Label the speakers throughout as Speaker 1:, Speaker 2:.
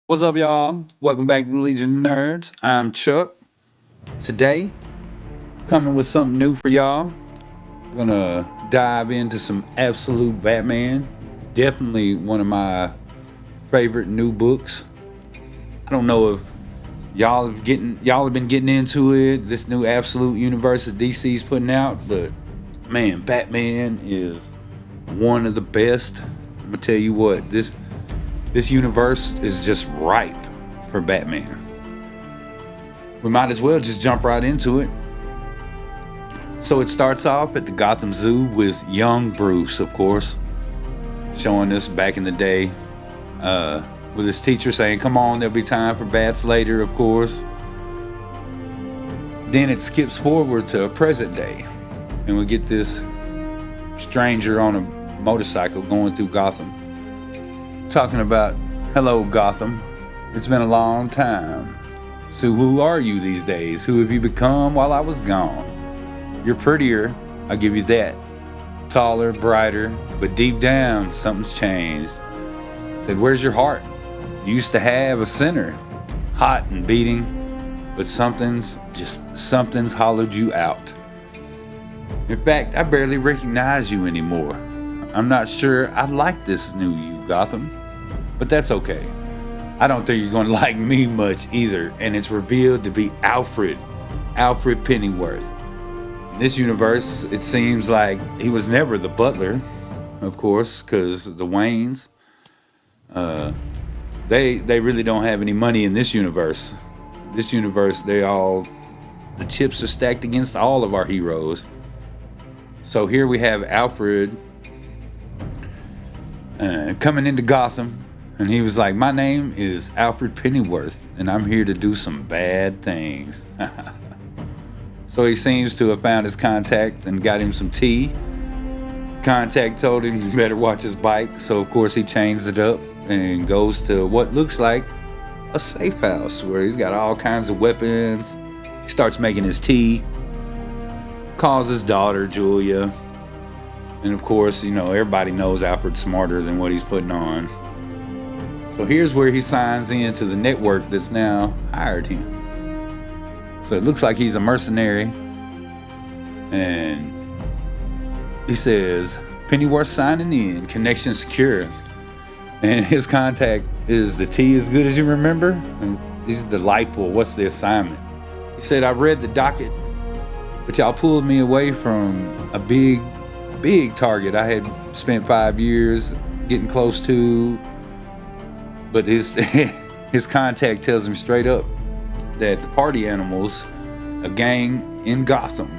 Speaker 1: What's up, y'all? Welcome back to Legion of Nerds. I'm Chuck. Today, coming with something new for y'all. Gonna dive into some absolute Batman. Definitely one of my favorite new books. I don't know if y'all have been getting into it. This new absolute universe that DC's putting out, but man, Batman is one of the best. I'm gonna tell you what, this universe is just ripe for Batman. We might as well just jump right into it. So it starts off at the Gotham Zoo with young Bruce, of course, showing us back in the day, with his teacher saying, "Come on, there'll be time for bats later," of course. Then it skips forward to present day, and we get this stranger on a motorcycle going through Gotham, talking about, "Hello, Gotham. It's been a long time. So who are you these days? Who have you become while I was gone? You're prettier, I'll give you that. Taller, brighter, but deep down, something's changed." Said, "Where's your heart? You used to have a center, hot and beating, but something's hollowed you out. In fact, I barely recognize you anymore. I'm not sure I like this new you, Gotham, but that's okay. I don't think you're going to like me much either." And it's revealed to be Alfred Pennyworth. In this universe, it seems like he was never the butler, of course, because the Waynes, they really don't have any money in this universe. This universe, the chips are stacked against all of our heroes. So here we have Alfred coming into Gotham, and he was like, "My name is Alfred Pennyworth, and I'm here to do some bad things." So he seems to have found his contact and got him some tea. Contact told him he better watch his bike, so of course he chains it up and goes to what looks like a safe house where he's got all kinds of weapons. He starts making his tea, calls his daughter Julia, and of course, everybody knows Alfred's smarter than what he's putting on. So here's where he signs into the network that's now hired him. So it looks like he's a mercenary, and he says, "Pennyworth signing in, connection secure." And his contact is, "The tea as good as you remember?" And he's delightful. "What's the assignment?" He said, "I read the docket, but y'all pulled me away from a big target I had spent 5 years getting close to." But his his contact tells him straight up that the party animals, a gang in Gotham,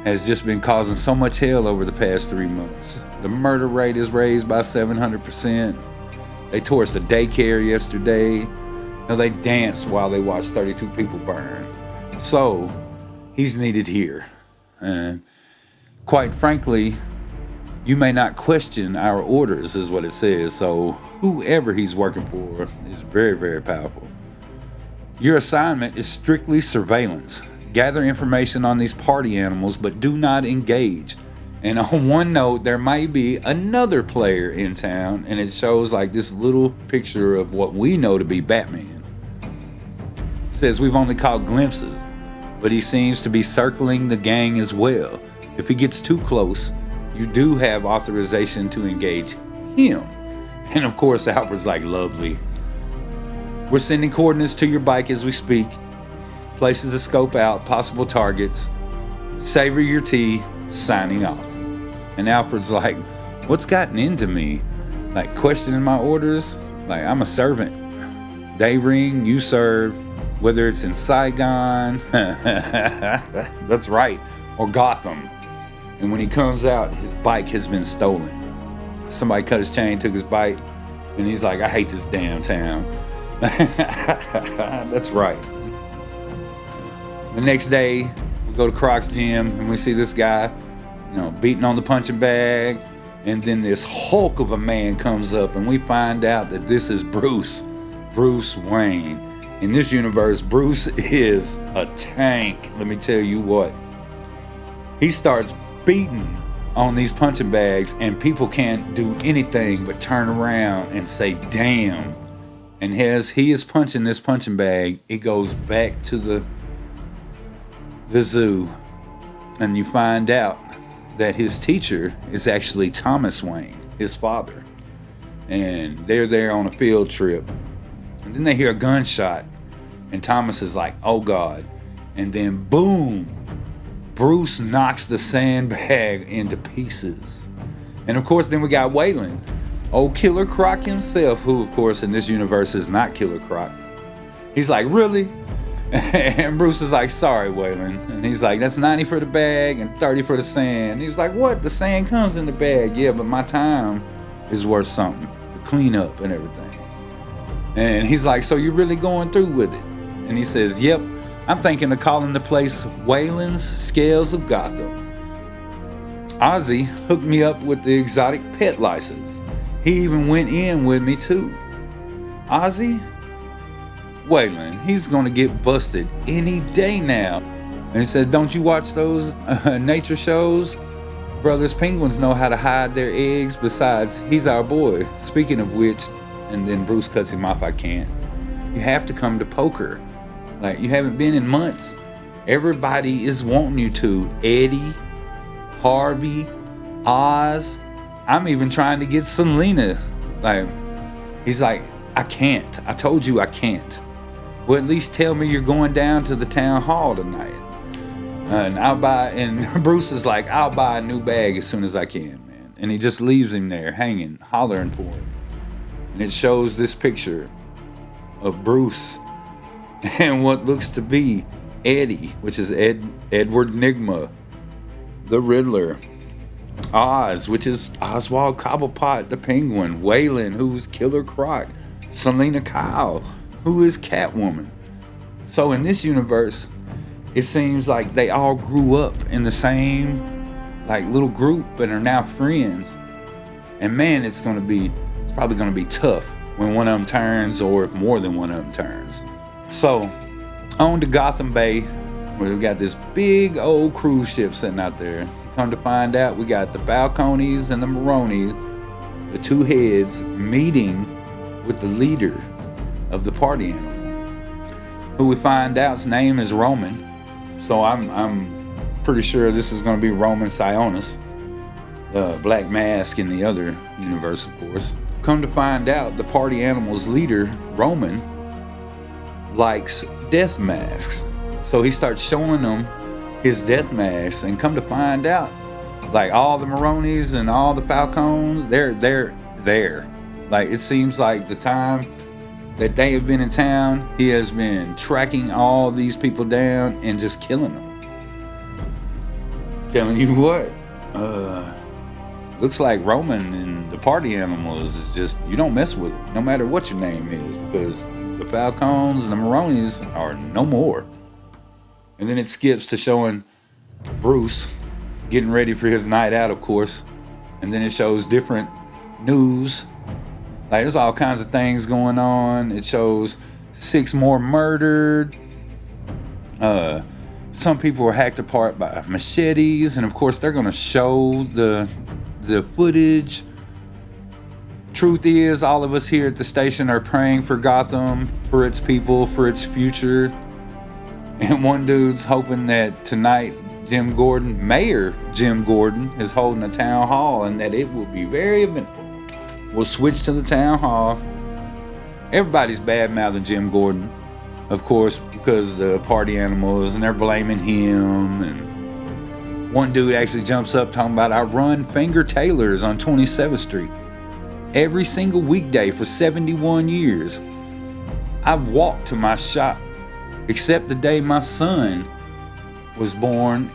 Speaker 1: has just been causing so much hell over the past 3 months. The murder rate is raised by 700%. They torched a daycare yesterday. They danced while they watched 32 people burn. So he's needed here. And quite frankly, you may not question our orders, is what it says. So whoever he's working for is very, very powerful. Your assignment is strictly surveillance. Gather information on these party animals, but do not engage. And on one note, there might be another player in town, and it shows like this little picture of what we know to be Batman. It says we've only caught glimpses, but he seems to be circling the gang as well. If he gets too close, you do have authorization to engage him. And of course, Alfred's like, "Lovely. We're sending coordinates to your bike as we speak. Places to scope out possible targets. Savor your tea. Signing off." And Alfred's like, "What's gotten into me? Like questioning my orders? Like I'm a servant. They ring, you serve. Whether it's in Saigon," that's right, "or Gotham." And when he comes out, his bike has been stolen. Somebody cut his chain, took his bike, and he's like, "I hate this damn town." That's right. The next day, we go to Croc's gym and we see this guy, beating on the punching bag. And then this Hulk of a man comes up, and we find out that this is Bruce Wayne. In this universe, Bruce is a tank. Let me tell you what. He starts beating on these punching bags, and people can't do anything but turn around and say, "Damn." And as he is punching this punching bag, it goes back to the zoo. And you find out that his teacher is actually Thomas Wayne, his father. And they're there on a field trip. And then they hear a gunshot. And Thomas is like, oh God. And then boom, Bruce knocks the sandbag into pieces. And of course, then we got Waylon, old Killer Croc himself, who of course in this universe is not Killer Croc. He's like, really? And Bruce is like, sorry, Waylon. And he's like, that's 90 for the bag and 30 for the sand. And he's like, what? The sand comes in the bag. Yeah, but my time is worth something. The cleanup and everything. And he's like, so you're really going through with it? And he says, yep, I'm thinking of calling the place Waylon's Scales of Gotham. Ozzy hooked me up with the exotic pet license. He even went in with me too. Ozzy? Waylon, he's gonna get busted any day now. And he says, don't you watch those nature shows? Brothers penguins know how to hide their eggs. Besides, he's our boy. Speaking of which, and then Bruce cuts him off, I can't. You have to come to poker. Like, you haven't been in months. Everybody is wanting you to. Eddie, Harvey, Oz. I'm even trying to get Selena. Like, he's like, I can't. I told you I can't. Well, at least tell me you're going down to the town hall tonight. And Bruce is like, I'll buy a new bag as soon as I can, man. And he just leaves him there hanging, hollering for him. And it shows this picture of Bruce and what looks to be Eddie, which is Edward Nygma, the Riddler. Oz, which is Oswald Cobblepot, the Penguin. Waylon, who's Killer Croc. Selena Kyle, who is Catwoman. So in this universe, it seems like they all grew up in the same like little group and are now friends. And man, it's probably gonna be tough when one of them turns, or if more than one of them turns. So, on to Gotham Bay, where we got this big old cruise ship sitting out there. Come to find out, we got the Falcones and the Maronis, the two heads, meeting with the leader of the party animal, who we find out's name is Roman. So I'm pretty sure this is going to be Roman Sionis, Black Mask in the other universe, of course. Come to find out, the party animal's leader, Roman, likes death masks. So he starts showing them his death masks, and come to find out, like all the Maronis and all the Falcons, they're there. Like, it seems like the time that they have been in town, he has been tracking all these people down and just killing them. Telling you what, looks like Roman and the party animals is just, you don't mess with them, no matter what your name is, because the Falcons and the Maronis are no more. And then it skips to showing Bruce getting ready for his night out, of course. And then it shows different news. Like, there's all kinds of things going on. It shows 6 more murdered. Some people were hacked apart by machetes. And of course, they're going to show the footage. Truth is, all of us here at the station are praying for Gotham, for its people, for its future. And one dude's hoping that tonight Mayor Jim Gordon is holding a town hall, and that it will be very eventful. We'll switch to the town hall. Everybody's bad-mouthing Jim Gordon, of course, because the party animals, and they're blaming him. And one dude actually jumps up talking about, I run Finger Tailors on 27th Street every single weekday for 71 years. I've walked to my shop, except the day my son was born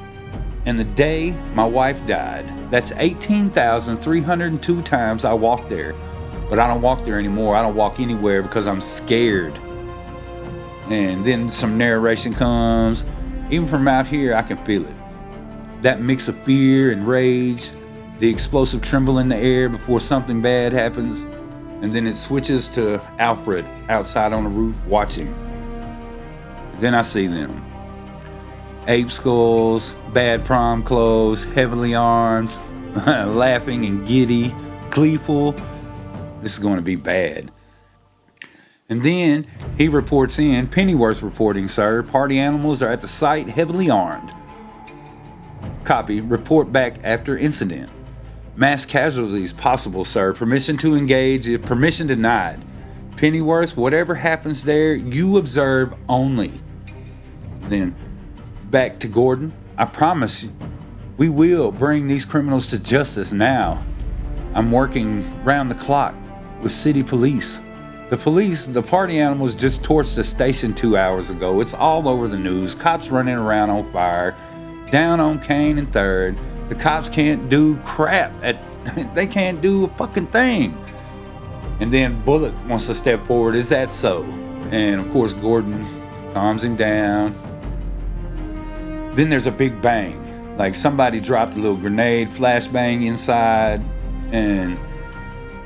Speaker 1: and the day my wife died. That's 18,302 times I walked there. But I don't walk there anymore. I don't walk anywhere because I'm scared. And then some narration comes. Even from out here, I can feel it. That mix of fear and rage, the explosive tremble in the air before something bad happens. And then it switches to Alfred outside on the roof watching. Then I see them. Ape skulls, bad prom clothes, heavily armed, laughing and giddy, gleeful. This is going to be bad. And then he reports in, Pennyworth reporting, sir. Party animals are at the site heavily armed. Copy. Report back after incident. Mass casualties possible, sir. Permission to engage if permission denied. Pennyworth, whatever happens there, you observe only. Then back to Gordon. I promise you, we will bring these criminals to justice now. I'm working round the clock with city police. The party animals just torched the station 2 hours ago. It's all over the news. Cops running around on fire. Down on Kane and 3rd. The cops can't do crap. They can't do a fucking thing. And then Bullock wants to step forward. Is that so? And of course Gordon calms him down. Then there's a big bang. Like somebody dropped a little grenade, flashbang inside. And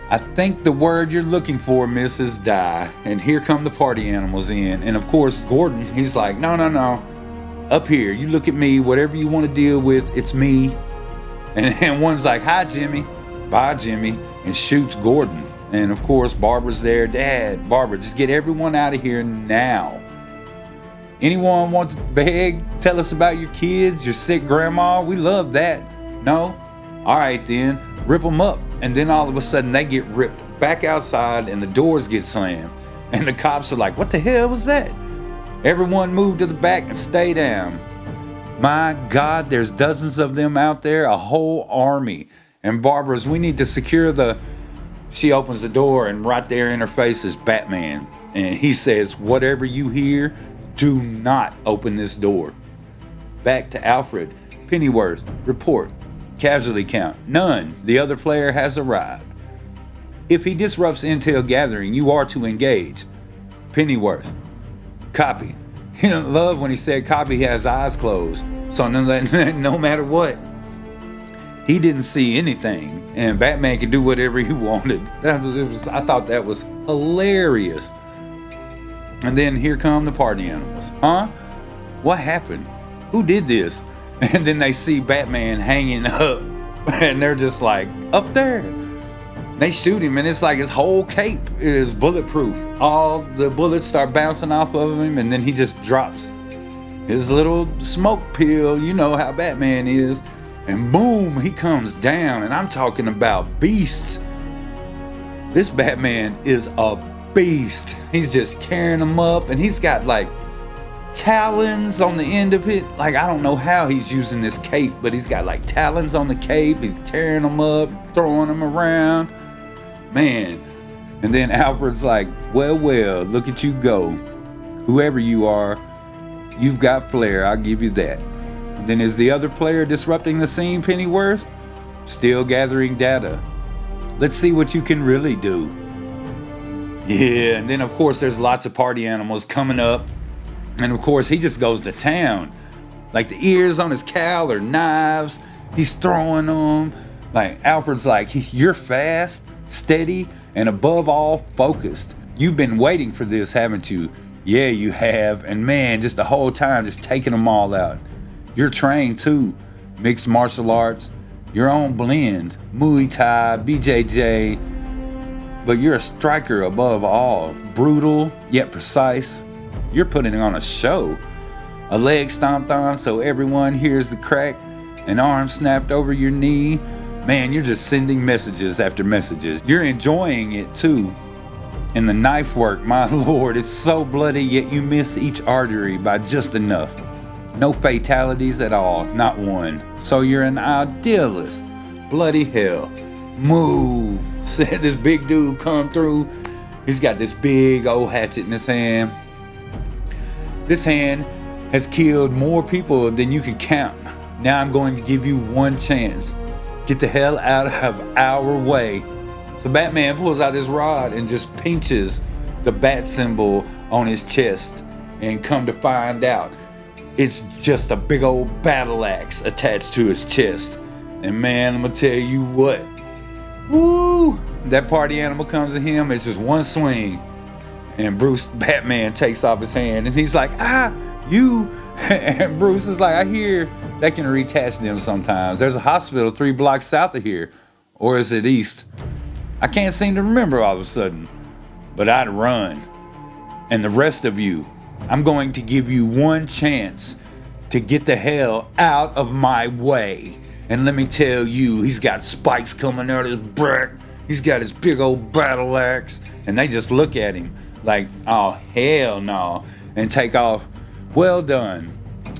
Speaker 1: I think the word you're looking for, Mrs. Die. And here come the party animals in. And of course, Gordon, he's like, no. Up here, you look at me, whatever you want to deal with, it's me. And one's like, hi, Jimmy. Bye, Jimmy. And shoots Gordon. And of course, Barbara's there. Dad, Barbara, just get everyone out of here now. Anyone wants to beg? Tell us about your kids, your sick grandma. We love that. No? All right, then. Rip them up. And then all of a sudden they get ripped back outside and the doors get slammed. And the cops are like, what the hell was that? Everyone move to the back and stay down. My God, there's dozens of them out there, a whole army. And Barbara's, we need to secure She opens the door and right there in her face is Batman. And he says, whatever you hear, do not open this door. Back to Alfred. Pennyworth, report. Casualty count, none. The other player has arrived. If he disrupts intel gathering, you are to engage. Pennyworth, copy. He didn't love when he said copy, he has eyes closed. So no matter what, he didn't see anything. And Batman could do whatever he wanted. I thought that was hilarious. And then here come the party animals. Huh? What happened? Who did this? And then they see Batman hanging up. And they're just like, up there. They shoot him and it's like his whole cape is bulletproof. All the bullets start bouncing off of him and then he just drops his little smoke pill. You know how Batman is. And boom, he comes down. And I'm talking about beasts. This Batman is a beast. He's just tearing them up and he's got like talons on the end of it. Like, I don't know how he's using this cape, but he's got like talons on the cape. He's tearing them up, throwing them around. Man. And then Alfred's like, well, look at you go. Whoever you are, you've got flair. I'll give you that. And then is the other player disrupting the scene, Pennyworth? Still gathering data. Let's see what you can really do. Yeah, and then of course there's lots of party animals coming up. And of course, he just goes to town. Like the ears on his cowl are knives. He's throwing them. Like Alfred's like, you're fast, steady, and above all, focused. You've been waiting for this, haven't you? Yeah, you have. And man, just the whole time, just taking them all out. You're trained too. Mixed martial arts, your own blend. Muay Thai, BJJ. But you're a striker above all. Brutal, yet precise. You're putting on a show. A leg stomped on so everyone hears the crack. An arm snapped over your knee. Man, you're just sending messages after messages. You're enjoying it too. And the knife work, my lord, it's so bloody, yet you miss each artery by just enough. No fatalities at all, not one. So you're an idealist. Bloody hell. Move. Said this big dude come through. He's got this big old hatchet in his hand. This hand has killed more people than you can count. Now I'm going to give you one chance. Get the hell out of our way. So Batman pulls out his rod and just pinches the bat symbol on his chest. And come to find out, it's just a big old battle axe attached to his chest. And man, I'm gonna tell you what. Woo! That party animal comes to him, it's just one swing. And Batman takes off his hand and he's like, you. And Bruce is like, I hear that can reattach them sometimes. There's a hospital 3 blocks south of here. Or is it east? I can't seem to remember all of a sudden. But I'd run. And the rest of you, I'm going to give you one chance to get the hell out of my way. And let me tell you, he's got spikes coming out of his back. He's got his big old battle axe. And they just look at him like, oh, hell no, and take off. Well done.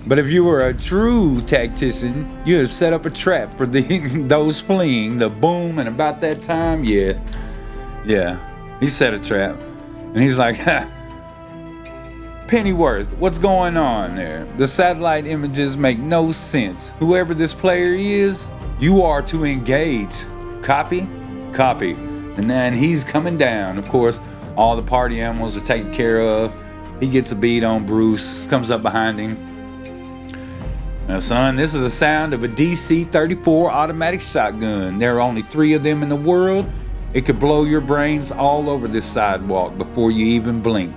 Speaker 1: But if you were a true tactician, you'd have set up a trap for those fleeing. The boom, and about that time, yeah, he set a trap. And he's like, ha, Pennyworth, what's going on there? The satellite images make no sense. Whoever this player is, you are to engage. Copy? Copy. And then he's coming down. Of course, all the party animals are taken care of. He gets a bead on Bruce, comes up behind him. Now, son, this is the sound of a DC-34 automatic shotgun. There are only 3 of them in the world. It could blow your brains all over this sidewalk before you even blink.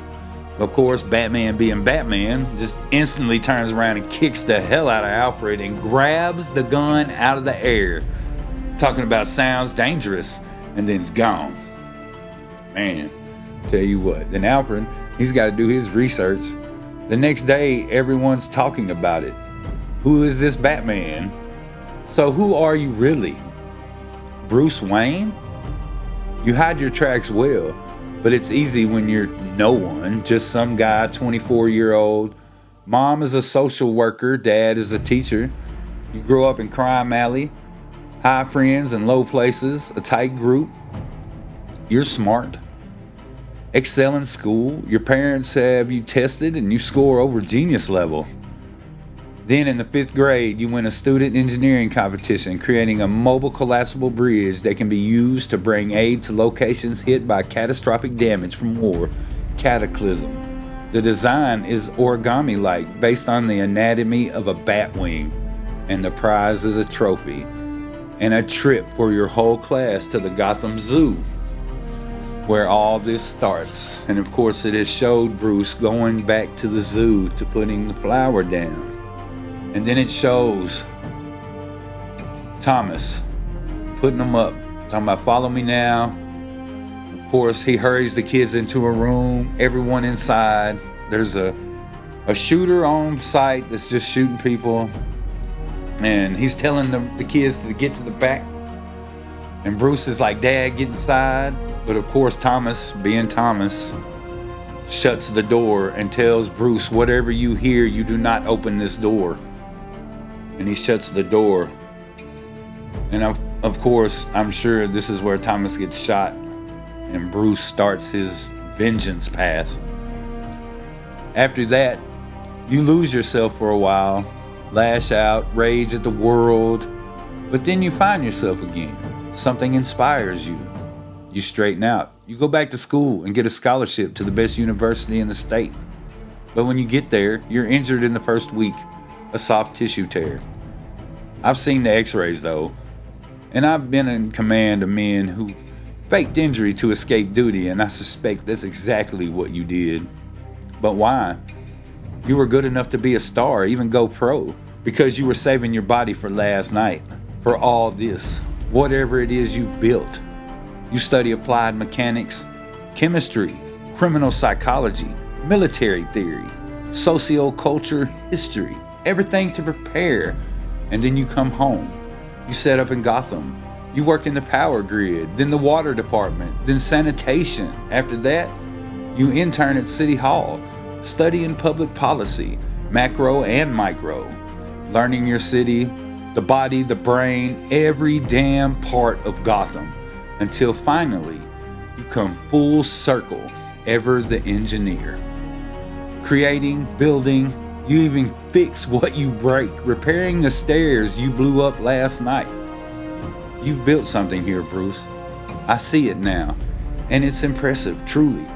Speaker 1: Of course, Batman being Batman just instantly turns around and kicks the hell out of Alfred and grabs the gun out of the air. Talking about sounds dangerous, and then it's gone. Man, tell you what. Then Alfred, he's got to do his research. The next day, everyone's talking about it. Who is this Batman? So who are you really? Bruce Wayne? You hide your tracks well, but it's easy when you're no one, just some guy, 24-year-old. Mom is a social worker, dad is a teacher. You grow up in crime alley, high friends and low places, a tight group. You're smart. Excel in school. Your parents have you tested and you score over genius level. Then in the 5th grade, you win a student engineering competition, creating a mobile collapsible bridge that can be used to bring aid to locations hit by catastrophic damage from war. Cataclysm. The design is origami-like, based on the anatomy of a bat wing, and the prize is a trophy and a trip for your whole class to the Gotham Zoo, where all this starts. And of course, it has showed Bruce going back to the zoo to putting the flower down. And then it shows Thomas putting them up, talking about follow me now. Of course, he hurries the kids into a room, everyone inside. There's a shooter on site that's just shooting people. And he's telling the kids to get to the back. And Bruce is like, Dad, get inside. But of course, Thomas, being Thomas, shuts the door and tells Bruce, whatever you hear, you do not open this door. And he shuts the door. And of course, I'm sure this is where Thomas gets shot and Bruce starts his vengeance path. After that, you lose yourself for a while, lash out, rage at the world, but then you find yourself again. Something inspires you. You straighten out. You go back to school and get a scholarship to the best university in the state. But when you get there, you're injured in the first week. A soft tissue tear. I've seen the x-rays though, and I've been in command of men who faked injury to escape duty, and I suspect that's exactly what you did. But why? You were good enough to be a star, even go pro, because you were saving your body for last night, for all this, whatever it is you've built. You study applied mechanics, chemistry, criminal psychology, military theory, socioculture, history, everything to prepare. And then you come home. You set up in Gotham. You work in the power grid, then the water department, then sanitation. After that, you intern at City Hall, studying public policy, macro and micro, learning your city, the body, the brain, every damn part of Gotham, until finally you come full circle, ever the engineer. Creating, building, you even fix what you break, repairing the stairs you blew up last night. You've built something here, Bruce. I see it now, and it's impressive, truly.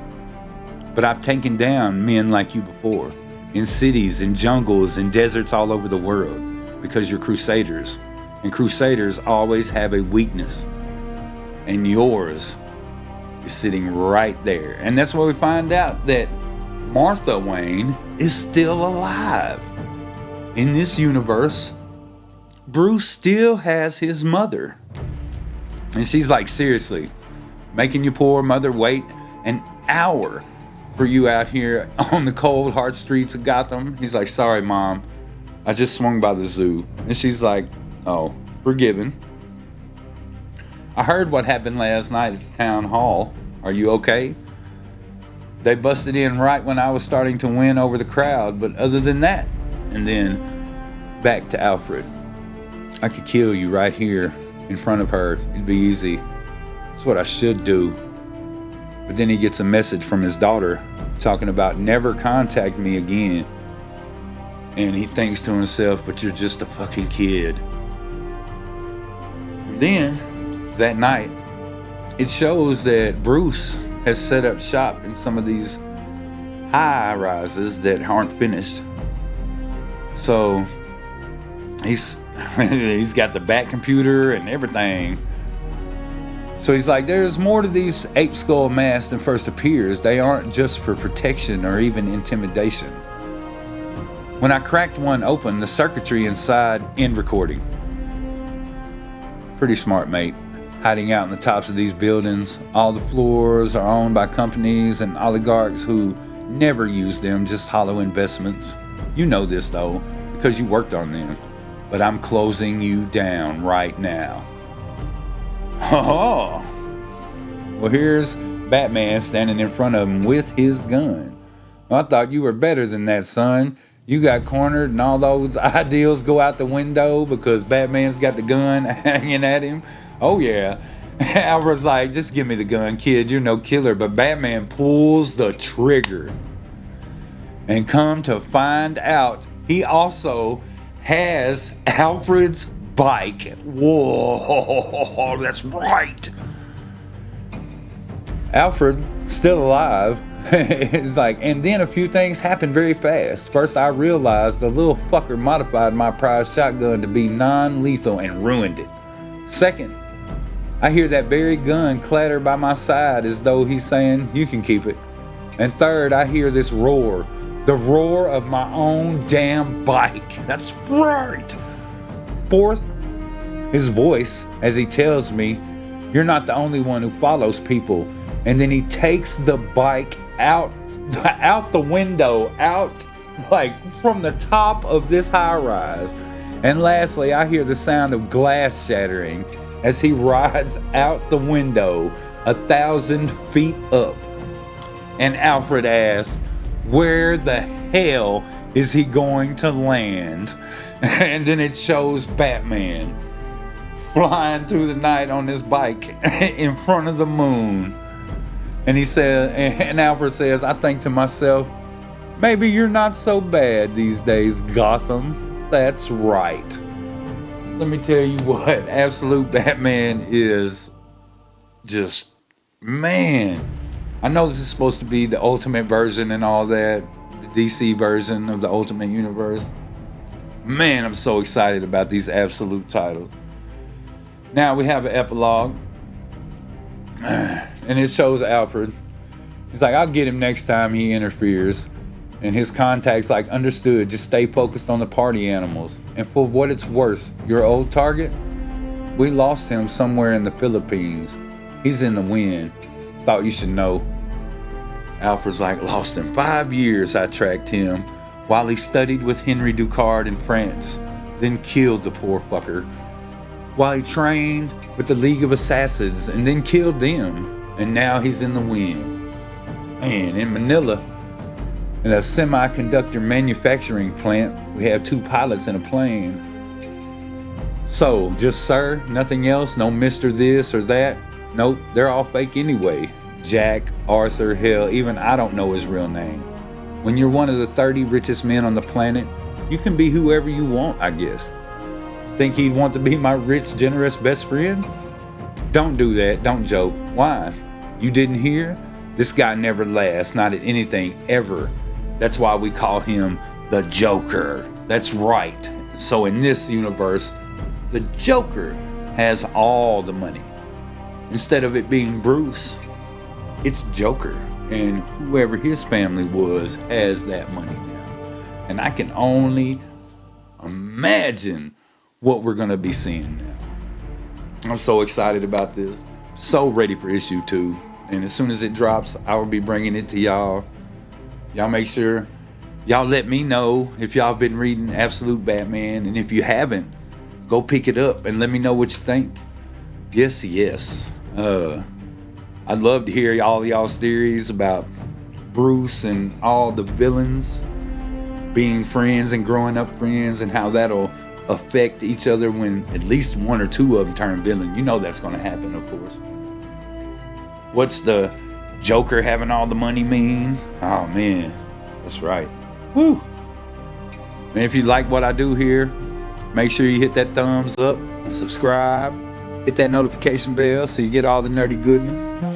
Speaker 1: But I've taken down men like you before, in cities, in jungles, in deserts all over the world, because you're crusaders, and crusaders always have a weakness, and yours is sitting right there. And that's where we find out that Martha Wayne is still alive. In this universe, Bruce still has his mother. And she's like, seriously, making your poor mother wait an hour for you out here on the cold, hard streets of Gotham. He's like, sorry, Mom. I just swung by the zoo. And she's like, oh, forgiven. I heard what happened last night at the town hall. Are you okay? They busted in right when I was starting to win over the crowd, but other than that, and then back to Alfred. I could kill you right here in front of her. It'd be easy. It's what I should do. But then he gets a message from his daughter talking about never contact me again. And he thinks to himself, but you're just a fucking kid. And then, that night, it shows that Bruce has set up shop in some of these high rises that aren't finished. So, he's got the back computer and everything. So he's like, there's more to these ape skull masks than first appears. They aren't just for protection or even intimidation. When I cracked one open, the circuitry inside end recording. Pretty smart, mate. Hiding out in the tops of these buildings. All the floors are owned by companies and oligarchs who never use them, just hollow investments. You know this though, because you worked on them. But I'm closing you down right now. Oh, well, here's Batman standing in front of him with his gun. Well, I thought you were better than that, son. You got cornered and all those ideals go out the window because Batman's got the gun hanging at him. Oh, yeah. Alfred's like, just give me the gun, kid. You're no killer. But Batman pulls the trigger. And come to find out, he also has Alfred's bike. Whoa, that's right. Alfred, still alive, is like, and then a few things happened very fast. First, I realized the little fucker modified my prized shotgun to be non-lethal and ruined it. Second, I hear that very gun clatter by my side as though he's saying, you can keep it. And third, I hear this roar, the roar of my own damn bike. That's right. Fourth, his voice as he tells me, you're not the only one who follows people. And then he takes the bike out the window, out like from the top of this high rise. And lastly, I hear the sound of glass shattering as he rides out the window 1,000 feet up. And Alfred asks, where the hell is he going to land? And then it shows Batman flying through the night on this bike in front of the moon. And he said, and Alfred says, I think to myself, maybe you're not so bad these days, Gotham. That's right. Let me tell you what, Absolute Batman is just, man. I know this is supposed to be the ultimate version and all that, the DC version of the Ultimate Universe. Man, I'm so excited about these Absolute titles. Now we have an epilogue. And it shows Alfred. He's like, I'll get him next time he interferes. And his contact's like, understood, just stay focused on the party animals. And for what it's worth, your old target? We lost him somewhere in the Philippines. He's in the wind. Thought you should know. Alfred's like, lost him 5 years. I tracked him while he studied with Henry Ducard in France. Then killed the poor fucker. While he trained with the League of Assassins and then killed them. And now he's in the wind. Man, in Manila, in a semiconductor manufacturing plant, we have 2 pilots in a plane. So, just sir, nothing else? No Mr. This or that? Nope, they're all fake anyway. Jack, Arthur, hell, even I don't know his real name. When you're one of the 30 richest men on the planet, you can be whoever you want, I guess. Think he'd want to be my rich, generous best friend? Don't do that, don't joke. Why? You didn't hear? This guy never laughs, not at anything, ever. That's why we call him the Joker. That's right. So in this universe, the Joker has all the money. Instead of it being Bruce, it's Joker. And whoever his family was has that money now. And I can only imagine what we're going to be seeing now. I'm so excited about this. So ready for issue 2. And as soon as it drops, I will be bringing it to y'all. Y'all make sure y'all let me know if y'all been reading Absolute Batman, and if you haven't, go pick it up and let me know what you think. Yes. I'd love to hear all y'all's theories about Bruce and all the villains being friends and growing up friends, and how that'll affect each other when at least one or two of them turn villain. You know that's going to happen, of course. What's the Joker having all the money mean? Oh man, that's right. Woo! And if you like what I do here, make sure you hit that thumbs up, subscribe, hit that notification bell so you get all the nerdy goodness.